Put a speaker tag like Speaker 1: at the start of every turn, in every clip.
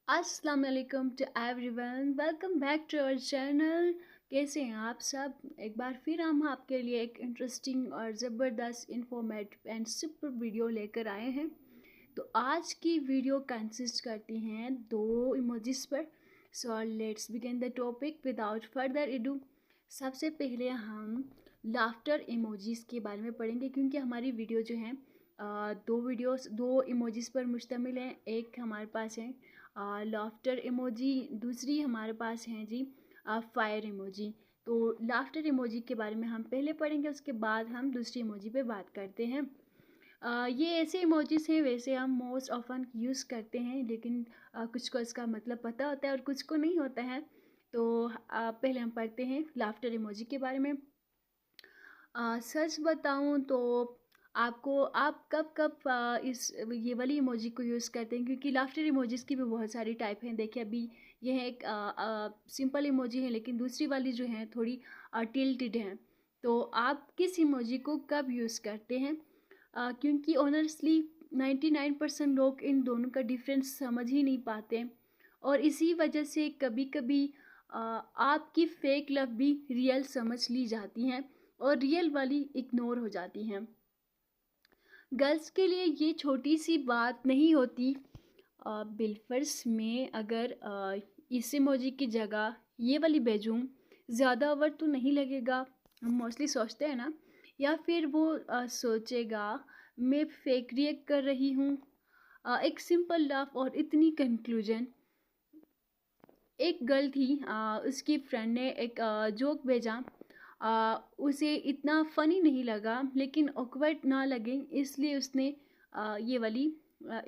Speaker 1: अस्सलाम वालेकुम to everyone, welcome back to our channel. कैसे हैं आप सब? एक बार फिर हम आपके लिए एक इंटरेस्टिंग और ज़बरदस्त इंफॉर्मेटिव एंड सिंपल वीडियो लेकर आए हैं। तो आज की वीडियो कंसिस्ट करती हैं दो इमोजीज पर। So let's begin the topic without further ado. सबसे पहले हम लाफ्टर इमोजीज के बारे में पढ़ेंगे, क्योंकि हमारी वीडियो जो है दो इमोजीज पर मुश्तमिल है। एक हमारे पास है लाफ्टर इमोजी, दूसरी हमारे पास है जी फायर इमोजी। तो लाफ्टर इमोजी के बारे में हम पहले पढ़ेंगे, उसके बाद हम दूसरी इमोजी पे बात करते हैं। ये ऐसे इमोजीज हैं, वैसे हम मोस्ट ऑफन यूज़ करते हैं, लेकिन कुछ को इसका मतलब पता होता है और कुछ को नहीं होता है। तो पहले हम पढ़ते हैं लाफ्टर इमोजी के बारे में। सच बताऊं तो आप कब कब इस ये वाली इमोजी को यूज़ करते हैं, क्योंकि लाफ्टर इमोजीज़ की भी बहुत सारी टाइप हैं। देखिए, अभी ये है एक सिंपल इमोजी है, लेकिन दूसरी वाली जो है थोड़ी टिल्टेड है। तो आप किस इमोजी को कब यूज़ करते हैं? क्योंकि ऑनेस्टली 99% लोग इन दोनों का डिफरेंस समझ ही नहीं पाते, और इसी वजह से कभी कभी आपकी फेक लव भी रियल समझ ली जाती हैं और रियल वाली इग्नोर हो जाती हैं। गर्ल्स के लिए ये छोटी सी बात नहीं होती। बिलफर्स में अगर इस इमोजी की जगह ये वाली भेजूँ, ज़्यादा ओवर तो नहीं लगेगा, हम मोस्टली सोचते हैं ना। या फिर वो सोचेगा मैं फेक रिएक्ट कर रही हूँ। एक सिंपल लव और इतनी कंक्लूजन। एक गर्ल थी, उसकी फ्रेंड ने एक जोक भेजा। उसे इतना फ़नी नहीं लगा, लेकिन ऑकवर्ड ना लगे इसलिए उसने ये वाली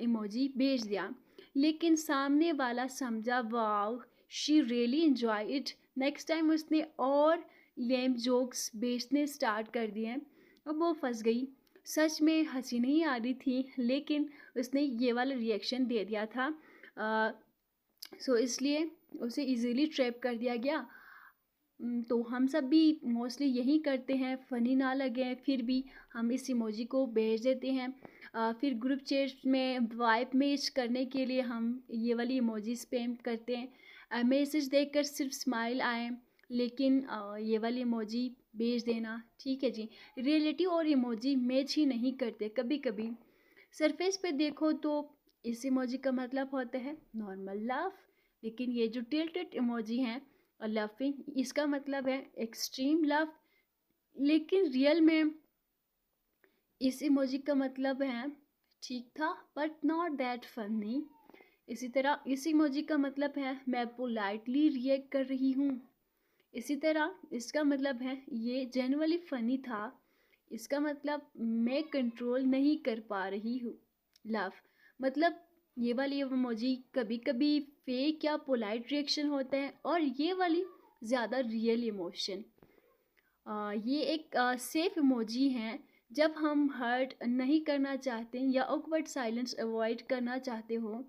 Speaker 1: इमोजी भेज दिया। लेकिन सामने वाला समझा wow she really enjoy it. Next time उसने और लेम जोक्स भेजने स्टार्ट कर दिए। अब वो फंस गई। सच में हंसी नहीं आ रही थी, लेकिन उसने ये वाला रिएक्शन दे दिया था। सो इसलिए उसे इजीली ट्रैप कर दिया गया। तो हम सब भी मोस्टली यही करते हैं, फ़नी ना लगे फिर भी हम इस इमोजी को भेज देते हैं। फिर ग्रुप चैट में वाइब मैच करने के लिए हम ये वाली इमोजी स्पैम करते हैं। मैसेज देखकर सिर्फ स्माइल आए, लेकिन ये वाली इमोजी भेज देना। ठीक है जी, रियलिटी और इमोजी मैच ही नहीं करते कभी कभी। सरफेस पे देखो तो इस इमोजी का मतलब होता है नॉर्मल लव, लेकिन ये जो टिल्टेड इमोजी हैं और लविंग, इसका मतलब है एक्सट्रीम लव। लेकिन रियल में इस इमोजी का मतलब है ठीक था बट नॉट दैट फनी। इसी तरह इस इमोजी का मतलब है मैं पोलाइटली रिएक्ट कर रही हूँ। इसी तरह इसका मतलब है ये जेन्युइनली फनी था। इसका मतलब मैं कंट्रोल नहीं कर पा रही हूँ। लव मतलब ये वाली इमोजी कभी कभी फेक या पोलाइट रिएक्शन होता है, और ये वाली ज़्यादा रियल इमोशन। ये एक सेफ इमोजी है जब हम हर्ट नहीं करना चाहते या ऑकवर्ड साइलेंस अवॉइड करना चाहते हो,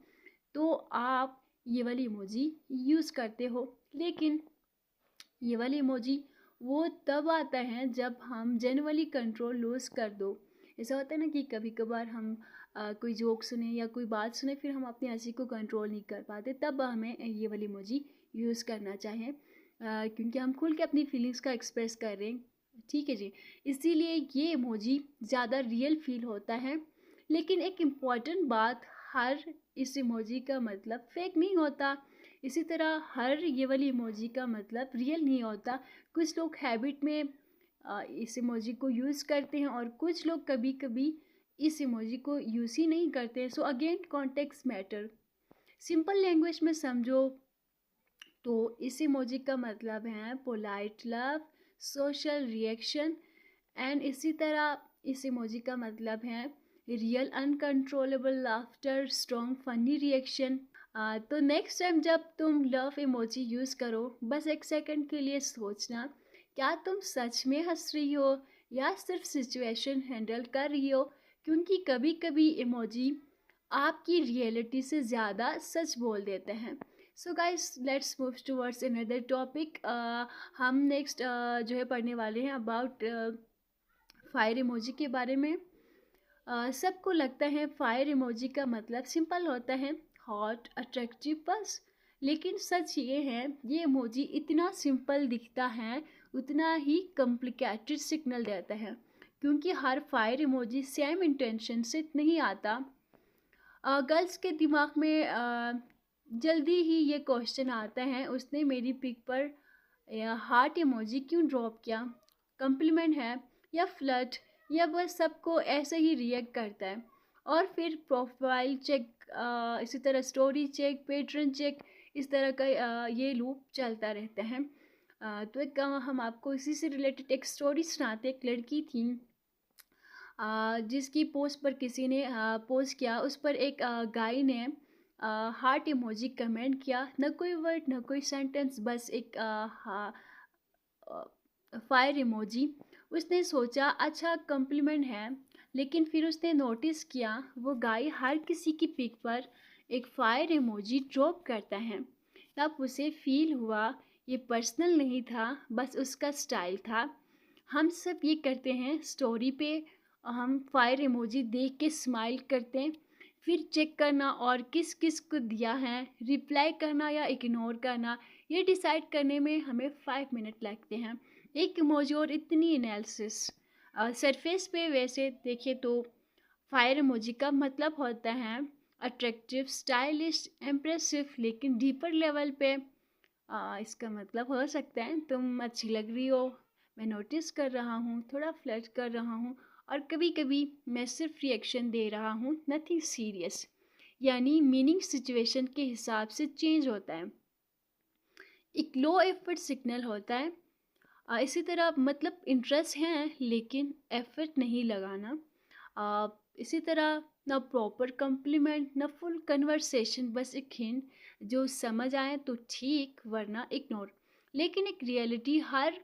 Speaker 1: तो आप ये वाली इमोजी यूज़ करते हो। लेकिन ये वाली इमोजी वो तब आता है जब हम जेन्युइनली कंट्रोल लूज़ कर दो। ऐसा होता है ना कि कभी कभार हम कोई जोक सुने या कोई बात सुने, फिर हम अपनी हंसी को कंट्रोल नहीं कर पाते, तब हमें ये वाली इमोजी यूज़ करना चाहिए, क्योंकि हम खुल के अपनी फीलिंग्स का एक्सप्रेस कर रहे हैं। ठीक है जी, इसीलिए ये इमोजी ज़्यादा रियल फील होता है। लेकिन एक इम्पॉर्टेंट बात, हर इस इमोजी का मतलब फेक नहीं होता। इसी तरह हर ये वाली इमोजी का मतलब रियल नहीं होता। कुछ लोग हैबिट में इस इमोजी को यूज़ करते हैं, और कुछ लोग कभी कभी इस इमोजी को यूज़ ही नहीं करते। So again context matter. Simple language में समझो तो इस इमोजी का मतलब है polite love, social reaction, and इसी तरह इस इमोजी का मतलब है real uncontrollable laughter, strong funny reaction. तो नेक्स्ट टाइम जब तुम लव इमोजी यूज़ करो, बस एक सेकंड के लिए सोचना, क्या तुम सच में हंस रही हो या सिर्फ सिचुएशन हैंडल कर रही हो, क्योंकि कभी कभी इमोजी आपकी रियलिटी से ज़्यादा सच बोल देते हैं। So guys, let's move towards another topic. हम नेक्स्ट जो है पढ़ने वाले हैं अबाउट फायर इमोजी के बारे में। सबको लगता है फायर इमोजी का मतलब सिंपल होता है हॉट, अट्रैक्टिव बस। लेकिन सच ये है, ये इमोजी इतना सिंपल दिखता है उतना ही कॉम्प्लिकेटेड सिग्नल देता है, क्योंकि हर फायर इमोजी सेम इंटेंशन से नहीं आता। गर्ल्स के दिमाग में जल्दी ही ये क्वेश्चन आता है, उसने मेरी पिक पर हार्ट इमोजी क्यों ड्रॉप किया? कम्प्लीमेंट है या फ्लर्ट, या बस सबको ऐसे ही रिएक्ट करता है? और फिर प्रोफाइल चेक, इसी तरह स्टोरी चेक, पेट्रन चेक, इस तरह का ये लूप चलता रहता है। तो एक हम आपको इसी से रिलेटेड एक स्टोरी सुनाते। एक लड़की थी जिसकी पोस्ट पर किसी ने पोस्ट किया, उस पर एक गाय ने हार्ट इमोजी कमेंट किया। न कोई वर्ड, न कोई सेंटेंस, बस एक फायर इमोजी। उसने सोचा अच्छा कम्प्लीमेंट है, लेकिन फिर उसने नोटिस किया वो गाय हर किसी की पिक पर एक फायर इमोजी ड्रॉप करता है। तब उसे फील हुआ ये पर्सनल नहीं था, बस उसका स्टाइल था। हम सब ये करते हैं, स्टोरी पे हम फायर इमोजी देख के स्माइल करते हैं, फिर चेक करना और किस किस को दिया है, रिप्लाई करना या इग्नोर करना, ये डिसाइड करने में हमें 5 मिनट लगते हैं। एक इमोजी और इतनी एनालिसिस। सरफेस पे वैसे देखें तो फायर इमोजी का मतलब होता है अट्रैक्टिव, स्टाइलिश, इम्प्रेसिव, लेकिन डीपर लेवल पे इसका मतलब हो सकता है तुम अच्छी लग रही हो, मैं नोटिस कर रहा हूँ, थोड़ा फ्लर्ट कर रहा हूँ, और कभी कभी मैं सिर्फ रिएक्शन दे रहा हूँ, नथिंग सीरियस। यानी मीनिंग सिचुएशन के हिसाब से चेंज होता है। एक लो एफर्ट सिग्नल होता है। इसी तरह मतलब इंटरेस्ट है लेकिन एफर्ट नहीं लगाना। इसी तरह ना प्रॉपर कम्प्लीमेंट, ना फुल कन्वर्सेशन, बस एक हिंट, जो समझ आए तो ठीक, वरना इग्नोर। लेकिन एक रियलिटी, हर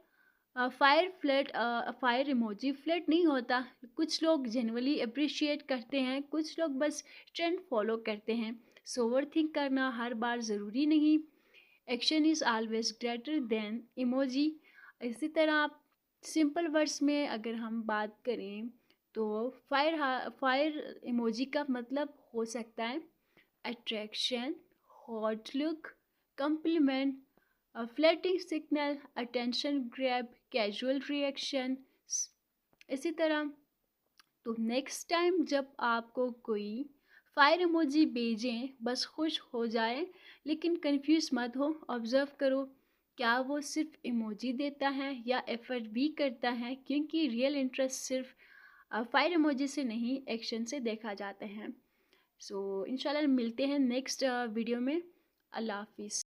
Speaker 1: फायर इमोजी फ्लर्ट नहीं होता। कुछ लोग जनरली अप्रिशिएट करते हैं, कुछ लोग बस ट्रेंड फॉलो करते हैं। सो ओवर थिंक करना हर बार ज़रूरी नहीं। Action is always greater than emoji. इसी तरह आप सिंपल वर्ड्स में अगर हम बात करें तो फायर इमोजी का मतलब हो सकता है attraction, hot look, complement, flirting signal, attention grab, casual reaction. इसी तरह तो नेक्स्ट टाइम जब आपको कोई फायर इमोजी भेजें, बस खुश हो जाए, लेकिन कंफ्यूज मत हो। ऑब्जर्व करो क्या वो सिर्फ इमोजी देता है या एफर्ट भी करता है, क्योंकि रियल इंटरेस्ट सिर्फ फायर इमोजी से नहीं, एक्शन से देखा जाता है। सो इंशाल्लाह मिलते हैं नेक्स्ट वीडियो में। अल्लाह हाफिज़।